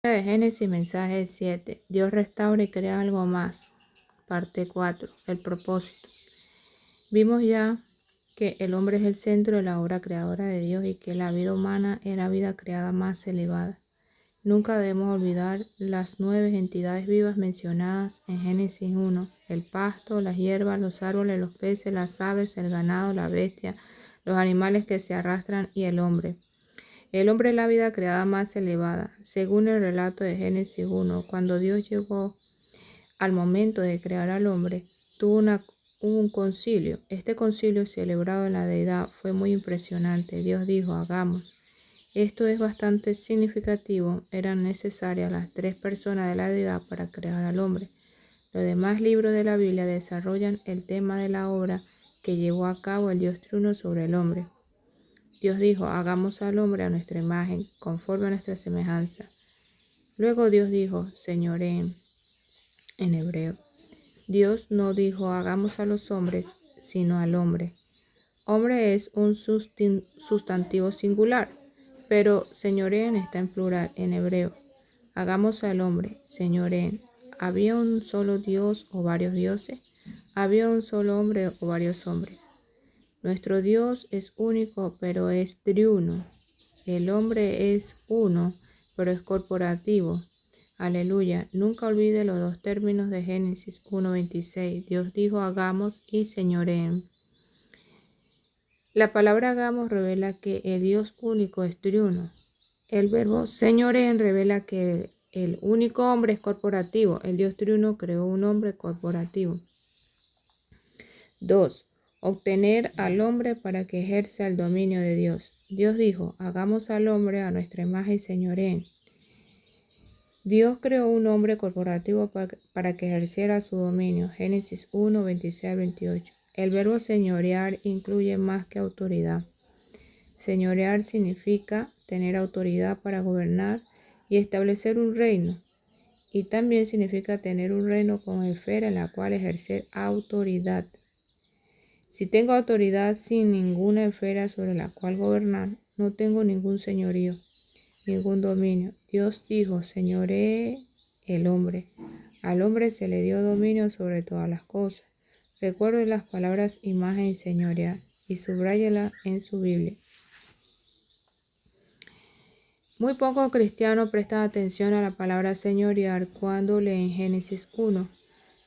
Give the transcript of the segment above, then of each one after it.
De Génesis, mensaje 7. Dios restaura y crea algo más. Parte 4. El propósito. Vimos ya que el hombre es el centro de la obra creadora de Dios y que la vida humana es la vida creada más elevada. Nunca debemos olvidar las 9 entidades vivas mencionadas en Génesis 1. El pasto, las hierbas, los árboles, los peces, las aves, el ganado, la bestia, los animales que se arrastran y el hombre. El hombre es la vida creada más elevada. Según el relato de Génesis 1, cuando Dios llegó al momento de crear al hombre, tuvo un concilio. Este concilio celebrado en la deidad fue muy impresionante. Dios dijo, hagamos. Esto es bastante significativo. Eran necesarias las 3 personas de la deidad para crear al hombre. Los demás libros de la Biblia desarrollan el tema de la obra que llevó a cabo el Dios triuno sobre el hombre. Dios dijo, hagamos al hombre a nuestra imagen, conforme a nuestra semejanza. Luego Dios dijo, señoreen, en hebreo. Dios no dijo, hagamos a los hombres, sino al hombre. Hombre es un sustantivo singular, pero señoreen está en plural, en hebreo. Hagamos al hombre, señoreen. ¿Había un solo Dios o varios dioses? ¿Había un solo hombre o varios hombres? Nuestro Dios es único, pero es triuno. El hombre es uno, pero es corporativo. Aleluya. Nunca olvide los 2 términos de Génesis 1:26. Dios dijo, hagamos y señoreen. La palabra hagamos revela que el Dios único es triuno. El verbo señoreen revela que el único hombre es corporativo. El Dios triuno creó un hombre corporativo. 2. Obtener al hombre para que ejerza el dominio de Dios. Dios dijo, hagamos al hombre a nuestra imagen y señoreen. Dios creó un hombre corporativo para que ejerciera su dominio. Génesis 1, 26 al 28. El verbo señorear incluye más que autoridad. Señorear significa tener autoridad para gobernar y establecer un reino. Y también significa tener un reino con esfera en la cual ejercer autoridad. Si tengo autoridad sin ninguna esfera sobre la cual gobernar, no tengo ningún señorío, ningún dominio. Dios dijo, señoree el hombre. Al hombre se le dio dominio sobre todas las cosas. Recuerde las palabras imagen y señorear y subráyela en su Biblia. Muy pocos cristianos prestan atención a la palabra señorear cuando leen Génesis 1.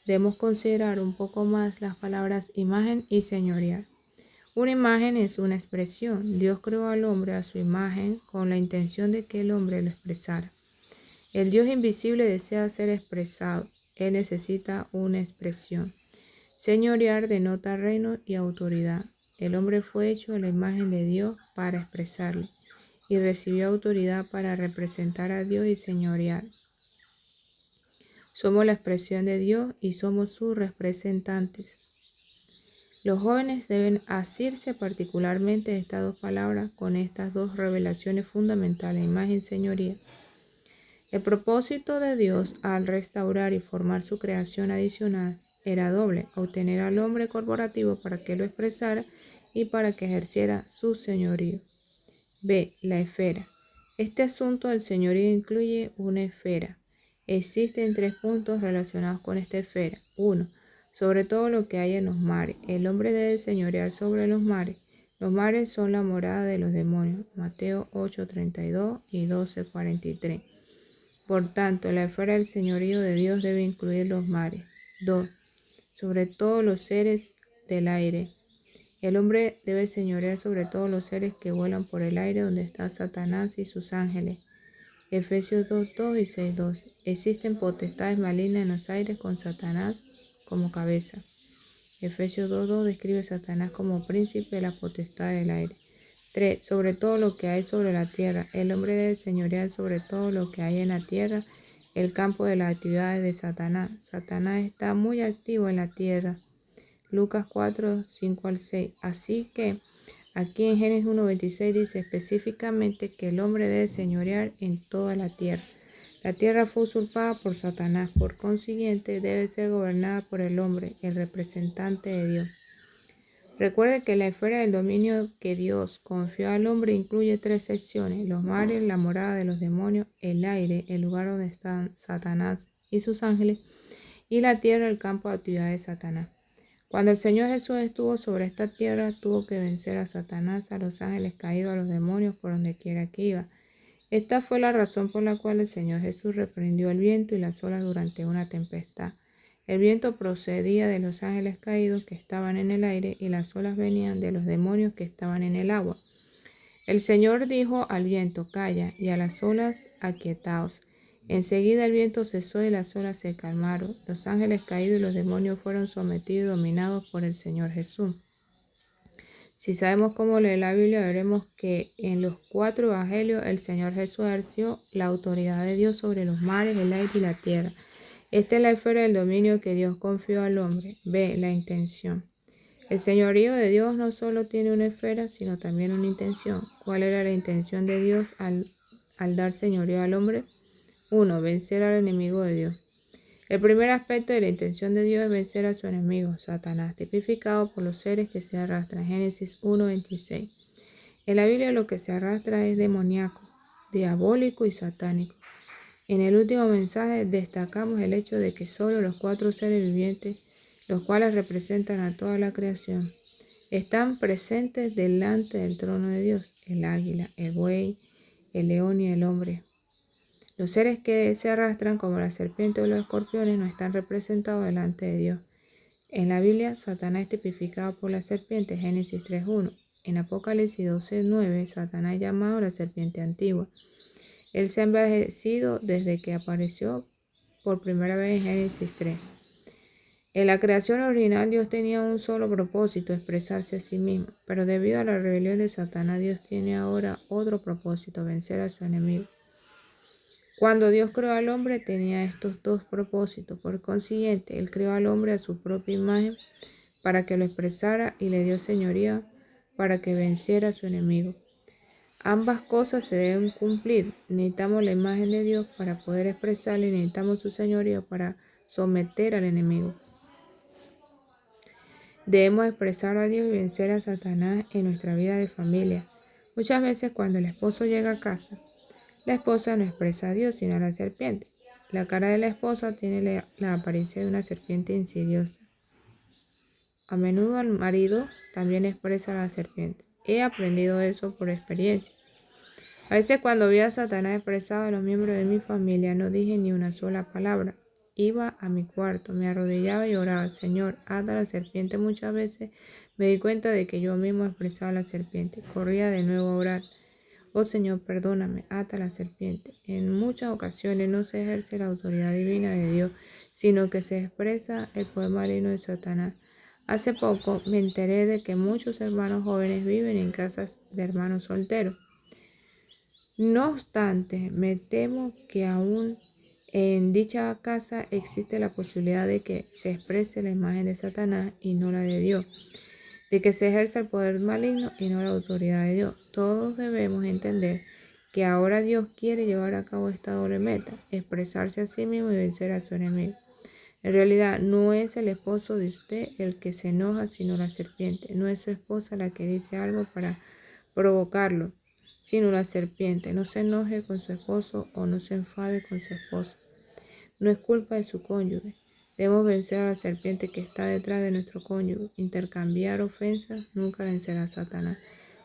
Debemos considerar un poco más las palabras imagen y señorear. Una imagen es una expresión. Dios creó al hombre a su imagen con la intención de que el hombre lo expresara. El Dios invisible desea ser expresado. Él necesita una expresión. Señorear denota reino y autoridad. El hombre fue hecho a la imagen de Dios para expresarle y recibió autoridad para representar a Dios y señorear. Somos la expresión de Dios y somos sus representantes. Los jóvenes deben asirse particularmente de estas 2 palabras con estas 2 revelaciones fundamentales, imagen y señoría. El propósito de Dios al restaurar y formar su creación adicional era doble, obtener al hombre corporativo para que lo expresara y para que ejerciera su señorío. B. La esfera. Este asunto del señorío incluye una esfera. Existen 3 puntos relacionados con esta esfera. 1. Sobre todo lo que hay en los mares. El hombre debe señorear sobre los mares. Los mares son la morada de los demonios. Mateo 8:32 y 12:43. Por tanto, la esfera del señorío de Dios debe incluir los mares. 2. Sobre todos los seres del aire. El hombre debe señorear sobre todos los seres que vuelan por el aire donde está Satanás y sus ángeles. Efesios 2:2 y 6:2. Existen potestades malignas en los aires con Satanás como cabeza. Efesios 2:2 describe a Satanás como príncipe de la potestad del aire. 3. Sobre todo lo que hay sobre la tierra. El hombre debe señorear sobre todo lo que hay en la tierra, el campo de las actividades de Satanás. Satanás está muy activo en la tierra. Lucas 4, 5 al 6. Así que aquí en Génesis 1:26 dice específicamente que el hombre debe señorear en toda la tierra. La tierra fue usurpada por Satanás, por consiguiente debe ser gobernada por el hombre, el representante de Dios. Recuerde que la esfera del dominio que Dios confió al hombre incluye 3 secciones: los mares, la morada de los demonios, el aire, el lugar donde están Satanás y sus ángeles, y la tierra, el campo de actividad de Satanás. Cuando el Señor Jesús estuvo sobre esta tierra, tuvo que vencer a Satanás, a los ángeles caídos, a los demonios, por donde quiera que iba. Esta fue la razón por la cual el Señor Jesús reprendió el viento y las olas durante una tempestad. El viento procedía de los ángeles caídos que estaban en el aire y las olas venían de los demonios que estaban en el agua. El Señor dijo al viento: calla, y a las olas: aquietaos. Enseguida el viento cesó y las olas se calmaron. Los ángeles caídos y los demonios fueron sometidos y dominados por el Señor Jesús. Si sabemos cómo leer la Biblia, veremos que en los 4 evangelios el Señor Jesús ejerció la autoridad de Dios sobre los mares, el aire y la tierra. Esta es la esfera del dominio que Dios confió al hombre. B. La intención. El señorío de Dios no solo tiene una esfera, sino también una intención. ¿Cuál era la intención de Dios al dar señorío al hombre? 1. Vencer al enemigo de Dios. El primer aspecto de la intención de Dios es vencer a su enemigo, Satanás, tipificado por los seres que se arrastran. Génesis 1:26. En la Biblia lo que se arrastra es demoníaco, diabólico y satánico. En el último mensaje destacamos el hecho de que solo los 4 seres vivientes, los cuales representan a toda la creación, están presentes delante del trono de Dios: el águila, el buey, el león y el hombre. Los seres que se arrastran, como la serpiente o los escorpiones, no están representados delante de Dios. En la Biblia, Satanás es tipificado por la serpiente, Génesis 3:1. En Apocalipsis 12:9, Satanás es llamado la serpiente antigua. Él se ha envejecido desde que apareció por primera vez en Génesis 3. En la creación original, Dios tenía un solo propósito: expresarse a sí mismo. Pero debido a la rebelión de Satanás, Dios tiene ahora otro propósito: vencer a su enemigo. Cuando Dios creó al hombre, tenía estos 2 propósitos. Por consiguiente, Él creó al hombre a su propia imagen para que lo expresara, y le dio señoría para que venciera a su enemigo. Ambas cosas se deben cumplir. Necesitamos la imagen de Dios para poder expresarla y necesitamos su señorío para someter al enemigo. Debemos expresar a Dios y vencer a Satanás en nuestra vida de familia. Muchas veces cuando el esposo llega a casa, la esposa no expresa a Dios sino a la serpiente. La cara de la esposa tiene la apariencia de una serpiente insidiosa. A menudo el marido también expresa a la serpiente. He aprendido eso por experiencia. A veces cuando vi a Satanás expresado a los miembros de mi familia, no dije ni una sola palabra. Iba a mi cuarto, me arrodillaba y oraba: Señor, ata a la serpiente. Muchas veces me di cuenta de que yo mismo expresaba a la serpiente. Corría de nuevo a orar: oh Señor, perdóname, ata a la serpiente. En muchas ocasiones no se ejerce la autoridad divina de Dios, sino que se expresa el poder maligno de Satanás. Hace poco me enteré de que muchos hermanos jóvenes viven en casas de hermanos solteros. No obstante, me temo que aún en dicha casa existe la posibilidad de que se exprese la imagen de Satanás y no la de Dios, de que se ejerza el poder maligno y no la autoridad de Dios. Todos debemos entender que ahora Dios quiere llevar a cabo esta doble meta: expresarse a sí mismo y vencer a su enemigo. En realidad, no es el esposo de usted el que se enoja, sino la serpiente. No es su esposa la que dice algo para provocarlo, sino la serpiente. No se enoje con su esposo o no se enfade con su esposa. No es culpa de su cónyuge. Debemos vencer a la serpiente que está detrás de nuestro cónyuge. Intercambiar ofensas nunca vencerá a Satanás.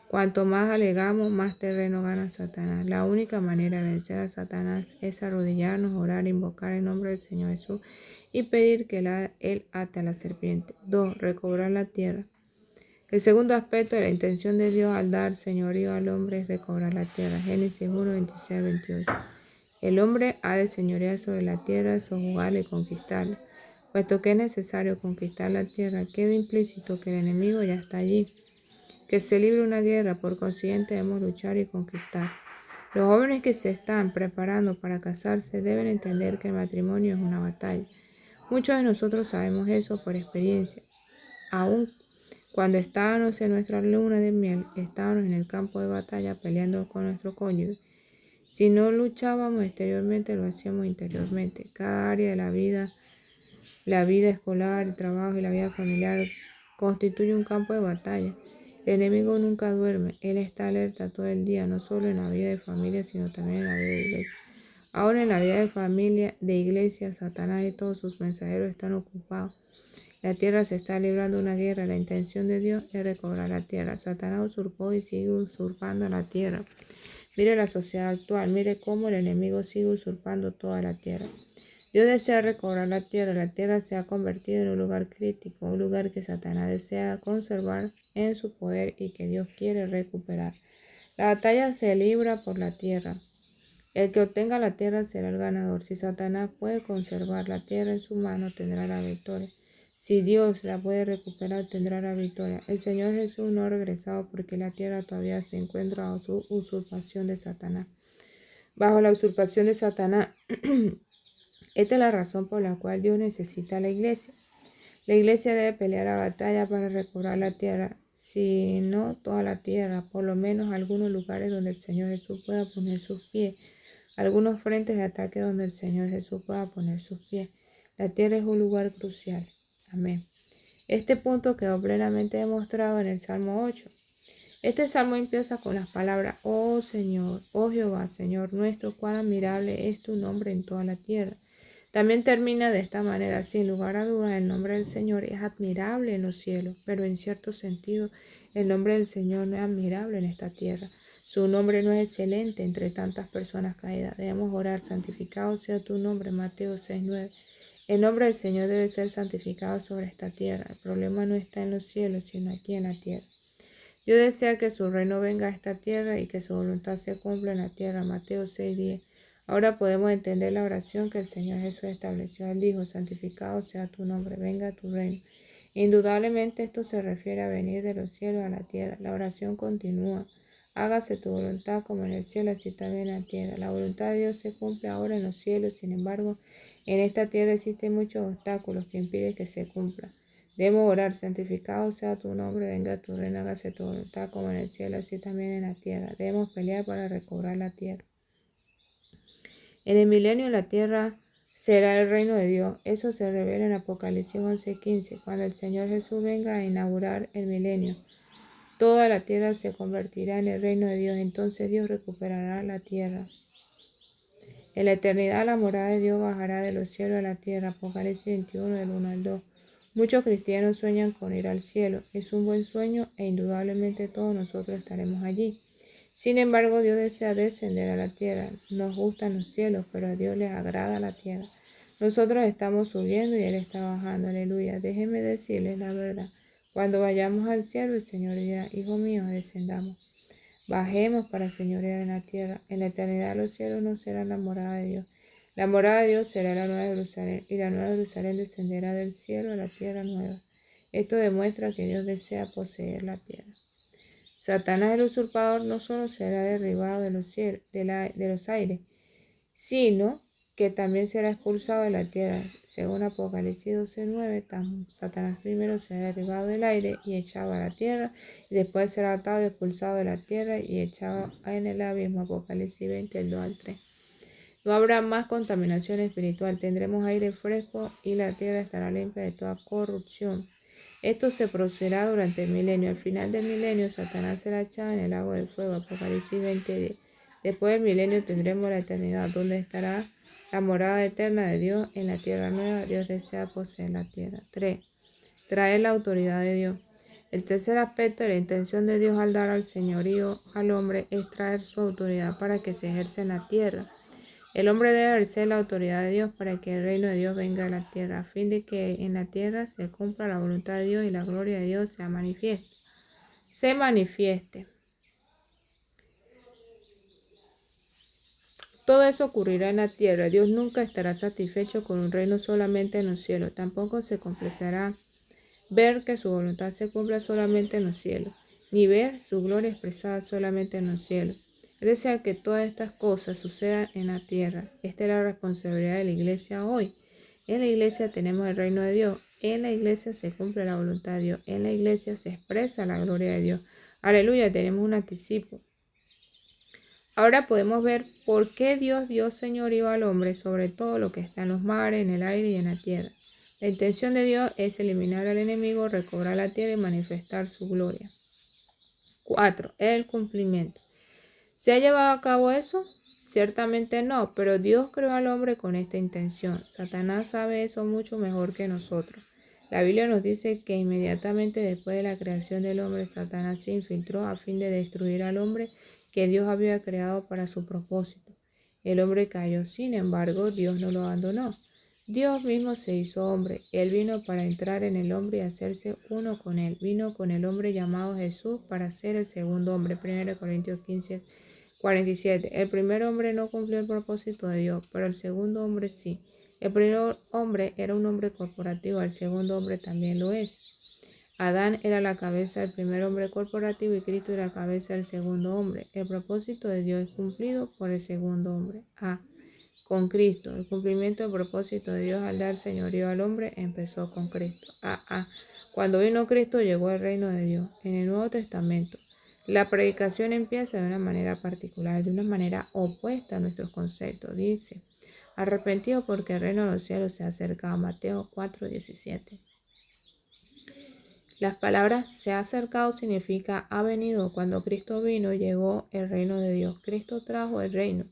Cuanto más alegamos, más terreno gana Satanás. La única manera de vencer a Satanás es arrodillarnos, orar, invocar el nombre del Señor Jesús y pedir que Él ate a la serpiente. 2. Recobrar la tierra. El segundo aspecto de la intención de Dios al dar señorío al hombre es recobrar la tierra. Génesis 1:26-28. El hombre ha de señorear sobre la tierra, sojuzgarla y conquistarla. Puesto que es necesario conquistar la tierra, queda implícito que el enemigo ya está allí, que se libre una guerra. Por consiguiente, debemos luchar y conquistar. Los jóvenes que se están preparando para casarse deben entender que el matrimonio es una batalla. Muchos de nosotros sabemos eso por experiencia. Aún cuando estábamos en nuestra luna de miel, estábamos en el campo de batalla peleando con nuestro cónyuge. Si no luchábamos exteriormente, lo hacíamos interiormente. Cada área de la vida escolar, el trabajo y la vida familiar, constituye un campo de batalla. El enemigo nunca duerme, él está alerta todo el día, no solo en la vida de familia, sino también en la vida de iglesia. Ahora en la vida de familia, de iglesia, Satanás y todos sus mensajeros están ocupados. La tierra se está librando una guerra. La intención de Dios es recobrar la tierra. Satanás usurpó y sigue usurpando la tierra. Mire la sociedad actual, mire cómo el enemigo sigue usurpando toda la tierra. Dios desea recobrar la tierra. La tierra se ha convertido en un lugar crítico, un lugar que Satanás desea conservar en su poder y que Dios quiere recuperar. La batalla se libra por la tierra. El que obtenga la tierra será el ganador. Si Satanás puede conservar la tierra en su mano, tendrá la victoria. Si Dios la puede recuperar, tendrá la victoria. El Señor Jesús no ha regresado porque la tierra todavía se encuentra bajo su usurpación de Satanás. Bajo la usurpación de Satanás. Esta es la razón por la cual Dios necesita a la iglesia. La iglesia debe pelear la batalla para recobrar la tierra. Si no toda la tierra, por lo menos algunos lugares donde el Señor Jesús pueda poner sus pies. Algunos frentes de ataque donde el Señor Jesús pueda poner sus pies. La tierra es un lugar crucial. Amén. Este punto quedó plenamente demostrado en el Salmo 8. Este salmo empieza con las palabras: oh Señor, oh Jehová, Señor nuestro, cuán admirable es tu nombre en toda la tierra. También termina de esta manera: sin lugar a dudas, el nombre del Señor es admirable en los cielos, pero en cierto sentido, el nombre del Señor no es admirable en esta tierra. Su nombre no es excelente entre tantas personas caídas. Debemos orar: santificado sea tu nombre, Mateo 6:9. El nombre del Señor debe ser santificado sobre esta tierra. El problema no está en los cielos, sino aquí en la tierra. Dios desea que su reino venga a esta tierra y que su voluntad se cumpla en la tierra. Mateo 6:10. Ahora podemos entender la oración que el Señor Jesús estableció. Él dijo: santificado sea tu nombre, venga a tu reino. Indudablemente esto se refiere a venir de los cielos a la tierra. La oración continúa: hágase tu voluntad como en el cielo, así también en la tierra. La voluntad de Dios se cumple ahora en los cielos, sin embargo, en esta tierra existen muchos obstáculos que impiden que se cumpla. Debemos orar: santificado sea tu nombre, venga a tu reino, hágase tu voluntad como en el cielo, así también en la tierra. Debemos pelear para recobrar la tierra. En el milenio la tierra será el reino de Dios. Eso se revela en Apocalipsis 11:15. Cuando el Señor Jesús venga a inaugurar el milenio, toda la tierra se convertirá en el reino de Dios. Entonces Dios recuperará la tierra. En la eternidad la morada de Dios bajará de los cielos a la tierra. Apocalipsis 21 del 1 al 2. Muchos cristianos sueñan con ir al cielo. Es un buen sueño e indudablemente todos nosotros estaremos allí. Sin embargo, Dios desea descender a la tierra. Nos gustan los cielos, pero a Dios les agrada la tierra. Nosotros estamos subiendo y Él está bajando. Aleluya. Déjenme decirles la verdad. Cuando vayamos al cielo, el Señor dirá: hijo mío, descendamos. Bajemos para señorear en la tierra. En la eternidad los cielos no serán la morada de Dios. La morada de Dios será la nueva Jerusalén, y la nueva Jerusalén descenderá del cielo a la tierra nueva. Esto demuestra que Dios desea poseer la tierra. Satanás, el usurpador, no solo será derribado de los cielos, de los aires, sino que también será expulsado de la tierra. Según Apocalipsis 12:9, Satanás primero será derribado del aire y echado a la tierra, y después será atado y expulsado de la tierra y echado en el abismo. Apocalipsis 20, el 2 al 3. No habrá más contaminación espiritual, tendremos aire fresco y la tierra estará limpia de toda corrupción. Esto se procederá durante el milenio. Al final del milenio, Satanás será echado en el lago del fuego. Apocalipsis 20:10. Después del milenio tendremos la eternidad, donde estará la morada eterna de Dios en la tierra nueva. Dios desea poseer la tierra. 3. Traer la autoridad de Dios. El tercer aspecto de la intención de Dios al dar al señorío al hombre es traer su autoridad para que se ejerza en la tierra. El hombre debe ejercer la autoridad de Dios para que el reino de Dios venga a la tierra, a fin de que en la tierra se cumpla la voluntad de Dios y la gloria de Dios se manifieste. Todo eso ocurrirá en la tierra. Dios nunca estará satisfecho con un reino solamente en los cielos. Tampoco se complacerá ver que su voluntad se cumpla solamente en los cielos, ni ver su gloria expresada solamente en los cielos. Él desea que todas estas cosas sucedan en la tierra. Esta es la responsabilidad de la iglesia hoy. En la iglesia tenemos el reino de Dios. En la iglesia se cumple la voluntad de Dios. En la iglesia se expresa la gloria de Dios. Aleluya, tenemos un anticipo. Ahora podemos ver por qué Dios dio señorío al hombre sobre todo lo que está en los mares, en el aire y en la tierra. La intención de Dios es eliminar al enemigo, recobrar la tierra y manifestar su gloria. 4. El cumplimiento. ¿Se ha llevado a cabo eso? Ciertamente no, pero Dios creó al hombre con esta intención. Satanás sabe eso mucho mejor que nosotros. La Biblia nos dice que inmediatamente después de la creación del hombre, Satanás se infiltró a fin de destruir al hombre que Dios había creado para su propósito. El hombre cayó, sin embargo, Dios no lo abandonó. Dios mismo se hizo hombre. Él vino para entrar en el hombre y hacerse uno con él. Vino con el hombre llamado Jesús para ser el segundo hombre. 1 Corintios 15:47. El primer hombre no cumplió el propósito de Dios, pero el segundo hombre sí. El primer hombre era un hombre corporativo, el segundo hombre también lo es. Adán era la cabeza del primer hombre corporativo y Cristo era la cabeza del segundo hombre. El propósito de Dios es cumplido por el segundo hombre. Con Cristo. El cumplimiento del propósito de Dios al dar señorío al hombre empezó con Cristo. Cuando vino Cristo llegó el reino de Dios. En el Nuevo Testamento, la predicación empieza de una manera particular, de una manera opuesta a nuestros conceptos. Dice, arrepentido porque el reino de los cielos se ha acercado. Mateo 4:17. Las palabras se ha acercado significa ha venido. Cuando Cristo vino, llegó el reino de Dios. Cristo trajo el reino.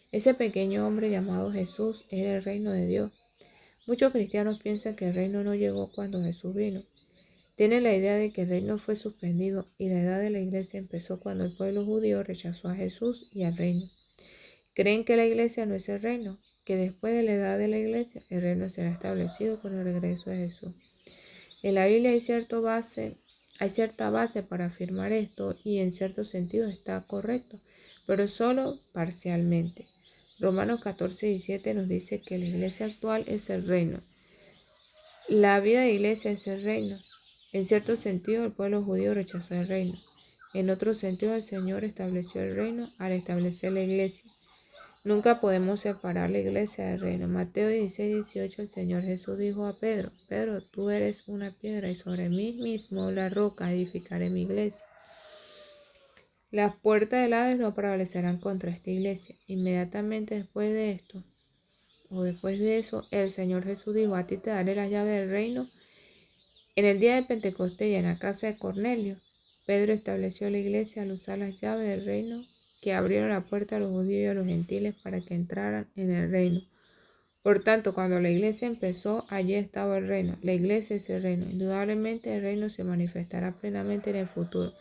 Ese pequeño hombre llamado Jesús era el reino de Dios. Muchos cristianos piensan que el reino no llegó cuando Jesús vino. Tienen la idea de que el reino fue suspendido y la edad de la iglesia empezó cuando el pueblo judío rechazó a Jesús y al reino. Creen que la iglesia no es el reino, que después de la edad de la iglesia el reino será establecido con el regreso de Jesús. En la Biblia hay cierta base para afirmar esto y en cierto sentido está correcto, pero solo parcialmente. Romanos 14:17 nos dice que la iglesia actual es el reino. La vida de iglesia es el reino. En cierto sentido, el pueblo judío rechazó el reino. En otro sentido, el Señor estableció el reino al establecer la iglesia. Nunca podemos separar la iglesia del reino. Mateo 16:18, el Señor Jesús dijo a Pedro, Pedro, tú eres una piedra y sobre mí mismo la roca edificaré mi iglesia. Las puertas del Hades no prevalecerán contra esta iglesia. Inmediatamente después de eso, el Señor Jesús dijo, a ti te daré la llave del reino. En el día de Pentecostés y en la casa de Cornelio, Pedro estableció la iglesia al usar las llaves del reino que abrieron la puerta a los judíos y a los gentiles para que entraran en el reino. Por tanto, cuando la iglesia empezó, allí estaba el reino. La iglesia es el reino. Indudablemente el reino se manifestará plenamente en el futuro.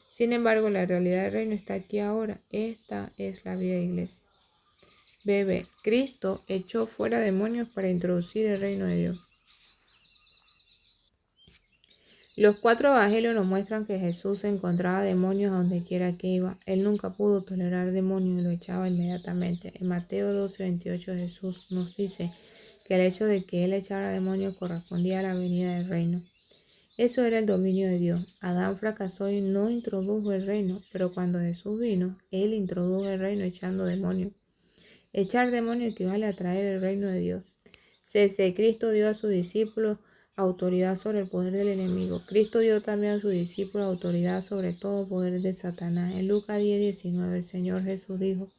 Sin embargo, la realidad del reino está aquí ahora. Esta es la vida de iglesia. B. Cristo echó fuera demonios para introducir el reino de Dios. Los 4 evangelios nos muestran que Jesús encontraba demonios a donde quiera que iba. Él nunca pudo tolerar demonios y lo echaba inmediatamente. En Mateo 12:28 Jesús nos dice que el hecho de que él echara demonios correspondía a la venida del reino. Eso era el dominio de Dios. Adán fracasó y no introdujo el reino, pero cuando Jesús vino, él introdujo el reino echando demonios. Echar demonios equivale a traer el reino de Dios. Cristo dio a sus discípulos autoridad sobre el poder del enemigo. Cristo dio también a sus discípulos autoridad sobre todo poder de Satanás. En Lucas 10:19 el Señor Jesús dijo,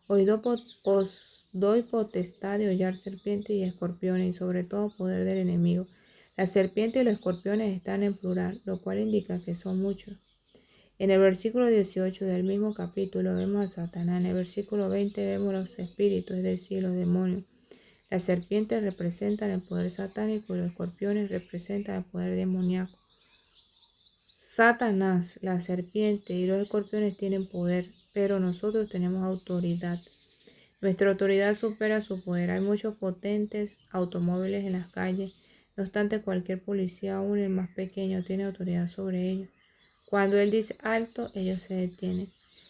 os doy potestad de hollar serpientes y escorpiones y sobre todo poder del enemigo. Las serpientes y los escorpiones están en plural, lo cual indica que son muchos. En el versículo 18 del mismo capítulo vemos a Satanás. En el versículo 20 vemos los espíritus, es decir, los demonios. Las serpientes representan el poder satánico y los escorpiones representan el poder demoníaco. Satanás, la serpiente y los escorpiones tienen poder, pero nosotros tenemos autoridad. Nuestra autoridad supera su poder. Hay muchos potentes automóviles en las calles. No obstante, cualquier policía, aún el más pequeño, tiene autoridad sobre ellos. Cuando él dice alto, ellos se detienen.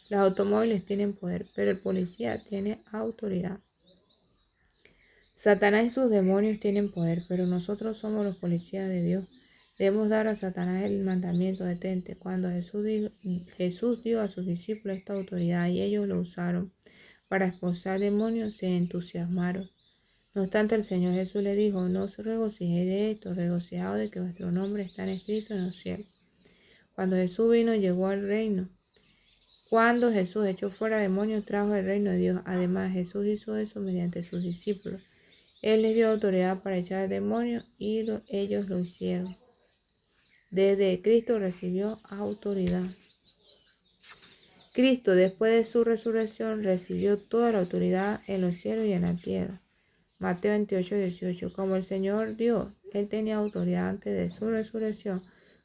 Los automóviles tienen poder, pero el policía tiene autoridad. Satanás y sus demonios tienen poder, pero nosotros somos los policías de Dios. Debemos dar a Satanás el mandamiento detente. Cuando Jesús dio a sus discípulos esta autoridad y ellos lo usaron para expulsar demonios, se entusiasmaron. No obstante, el Señor Jesús le dijo, no os regocijéis de esto, regocijaos de que vuestro nombre está escrito en los cielos. Cuando Jesús vino, llegó al reino. Cuando Jesús echó fuera demonios, trajo el reino de Dios. Además, Jesús hizo eso mediante sus discípulos. Él les dio autoridad para echar demonios y ellos lo hicieron. Desde Cristo recibió autoridad. Cristo, después de su resurrección, recibió toda la autoridad en los cielos y en la tierra. Mateo 28, 18. Como el Señor Dios, Él tenía autoridad antes de su resurrección.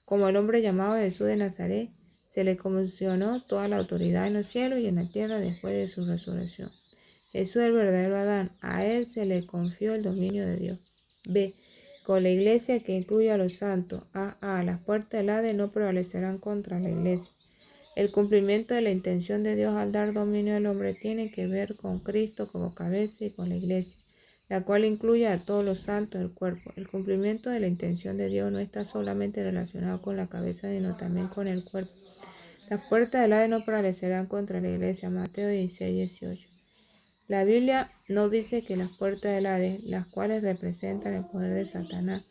Como el hombre llamado Jesús de Nazaret, se le comisionó toda la autoridad en los cielos y en la tierra después de su resurrección. Jesús es el verdadero Adán. A Él se le confió el dominio de Dios. B. Con la iglesia que incluye a los santos. A. Las puertas del Hades no prevalecerán contra la iglesia. El cumplimiento de la intención de Dios al dar dominio al hombre tiene que ver con Cristo como cabeza y con la iglesia, la cual incluye a todos los santos del cuerpo. El cumplimiento de la intención de Dios no está solamente relacionado con la cabeza, sino también con el cuerpo. Las puertas del Hades no prevalecerán contra la iglesia. Mateo 16, 18. La Biblia no dice que las puertas del Hades, las cuales representan el poder de Satanás,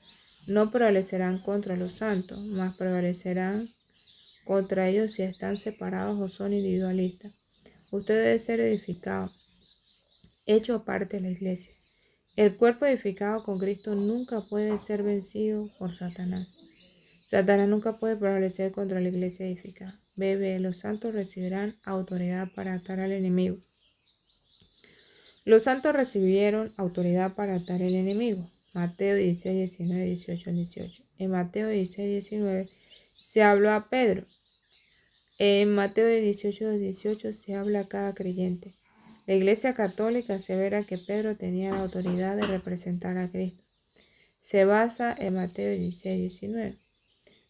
no prevalecerán contra los santos, mas prevalecerán contra ellos si están separados o son individualistas. Usted debe ser edificado, hecho parte de la iglesia. El cuerpo edificado con Cristo nunca puede ser vencido por Satanás. Satanás nunca puede prevalecer contra la iglesia edificada. B. Los santos recibirán autoridad para atar al enemigo. Los santos recibieron autoridad para atar al enemigo. Mateo 16, 19, 18, 18. En Mateo 16, 19 se habló a Pedro. En Mateo 18, 18 se habla a cada creyente. La Iglesia Católica asevera que Pedro tenía la autoridad de representar a Cristo. Se basa en Mateo 16, 19.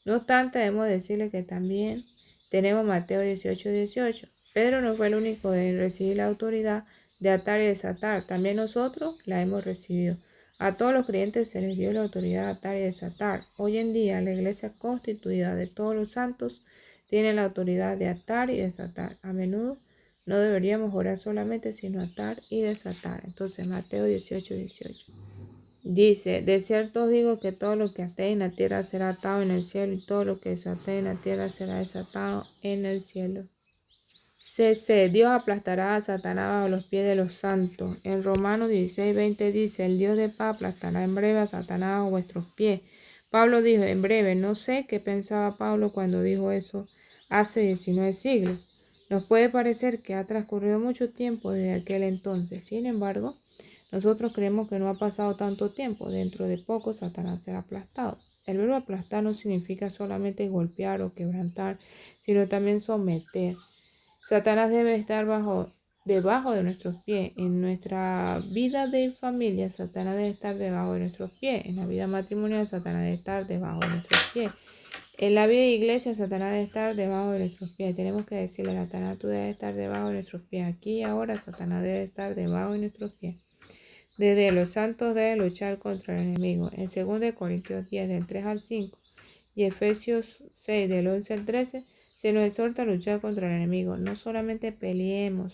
No obstante, debemos decirle que también tenemos Mateo 18, 18. Pedro no fue el único en recibir la autoridad de atar y desatar. También nosotros la hemos recibido. A todos los creyentes se les dio la autoridad de atar y desatar. Hoy en día, la Iglesia constituida de todos los santos tiene la autoridad de atar y desatar. A menudo no deberíamos orar solamente, sino atar y desatar. Entonces, Mateo 18, 18. Dice, de cierto os digo que todo lo que atéis en la tierra será atado en el cielo, y todo lo que desatéis en la tierra será desatado en el cielo. C. Dios aplastará a Satanás bajo los pies de los santos. En Romanos 16, 20 dice, el Dios de paz aplastará en breve a Satanás bajo vuestros pies. Pablo dijo, en breve. No sé qué pensaba Pablo cuando dijo eso hace 19 siglos. Nos puede parecer que ha transcurrido mucho tiempo desde aquel entonces. Sin embargo, nosotros creemos que no ha pasado tanto tiempo. Dentro de poco Satanás será aplastado. El verbo aplastar no significa solamente golpear o quebrantar, sino también someter. Satanás debe estar debajo de nuestros pies. En nuestra vida de familia, Satanás debe estar debajo de nuestros pies. En la vida matrimonial, Satanás debe estar debajo de nuestros pies. En la vida de iglesia, Satanás debe estar debajo de nuestros pies. Tenemos que decirle a Satanás, tú debes estar debajo de nuestros pies. Aquí y ahora, Satanás debe estar debajo de nuestros pies. Desde los santos deben luchar contra el enemigo. En 2 Corintios 10, del 3 al 5 y Efesios 6, del 11 al 13, se nos exhorta a luchar contra el enemigo. No solamente peleamos,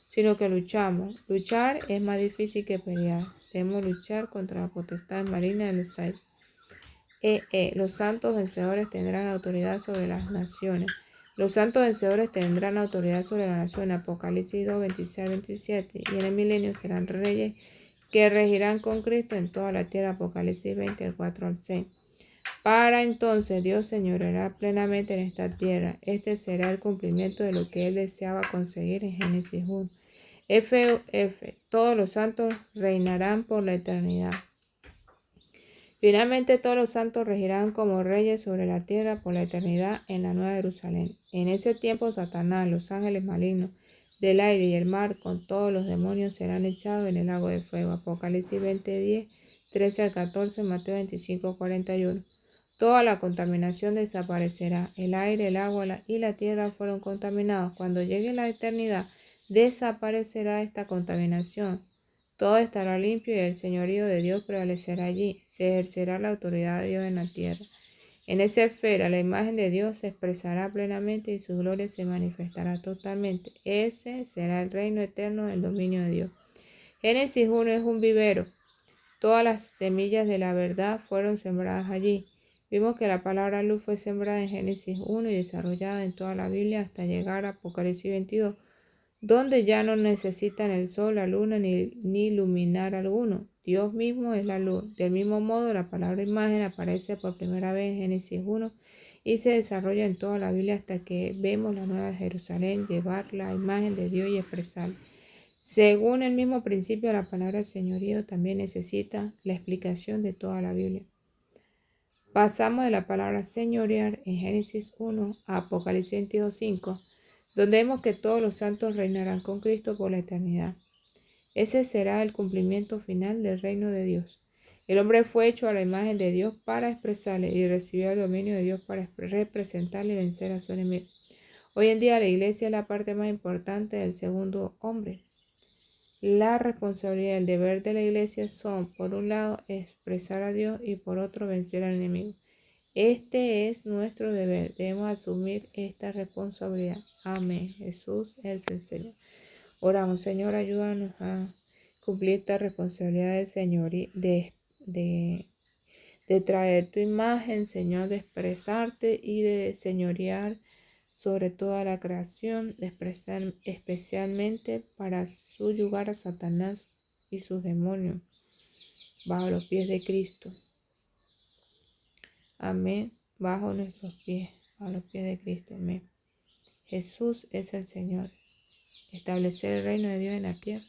sino que luchamos. Luchar es más difícil que pelear. Debemos luchar contra la potestad maligna de los aires. Los santos vencedores tendrán autoridad sobre las naciones. Los santos vencedores tendrán autoridad sobre la nación. Apocalipsis 2, 26 al 27. Y en el milenio serán reyes que regirán con Cristo en toda la tierra. Apocalipsis 20, del 4 al 6. Para entonces Dios señoreará plenamente en esta tierra. Este será el cumplimiento de lo que Él deseaba conseguir en Génesis 1. Todos los santos reinarán por la eternidad. Finalmente todos los santos regirán como reyes sobre la tierra por la eternidad en la Nueva Jerusalén. En ese tiempo Satanás, los ángeles malignos del aire y el mar con todos los demonios serán echados en el lago de fuego. Apocalipsis 20, 10, 13 al 14, Mateo 25, 41. Toda la contaminación desaparecerá. El aire, el agua y la tierra fueron contaminados. Cuando llegue la eternidad, desaparecerá esta contaminación. Todo estará limpio y el señorío de Dios prevalecerá allí. Se ejercerá la autoridad de Dios en la tierra. En esa esfera, la imagen de Dios se expresará plenamente y su gloria se manifestará totalmente. Ese será el reino eterno del dominio de Dios. Génesis 1 es un vivero. Todas las semillas de la verdad fueron sembradas allí. Vimos que la palabra luz fue sembrada en Génesis 1 y desarrollada en toda la Biblia hasta llegar a Apocalipsis 22. donde ya no necesitan el sol, la luna, ni luminar alguno. Dios mismo es la luz. Del mismo modo, la palabra imagen aparece por primera vez en Génesis 1 y se desarrolla en toda la Biblia hasta que vemos la Nueva Jerusalén llevar la imagen de Dios y expresarla. Según el mismo principio, la palabra señorío también necesita la explicación de toda la Biblia. Pasamos de la palabra señorear en Génesis 1 a Apocalipsis 22:5, donde vemos que todos los santos reinarán con Cristo por la eternidad. Ese será el cumplimiento final del reino de Dios. El hombre fue hecho a la imagen de Dios para expresarle y recibió el dominio de Dios para representarle y vencer a su enemigo. Hoy en día la iglesia es la parte más importante del segundo hombre. La responsabilidad y el deber de la iglesia son, por un lado, expresar a Dios y por otro, vencer al enemigo. Este es nuestro deber. Debemos asumir esta responsabilidad. Amén. Jesús es el Señor. Oramos, Señor, ayúdanos a cumplir esta responsabilidad del Señor y de traer tu imagen, Señor, de expresarte y de señorear sobre toda la creación, de expresar especialmente para subyugar a Satanás y sus demonios bajo los pies de Cristo. Amén. Bajo nuestros pies, bajo los pies de Cristo. Amén. Jesús es el Señor. Establecer el reino de Dios en la tierra.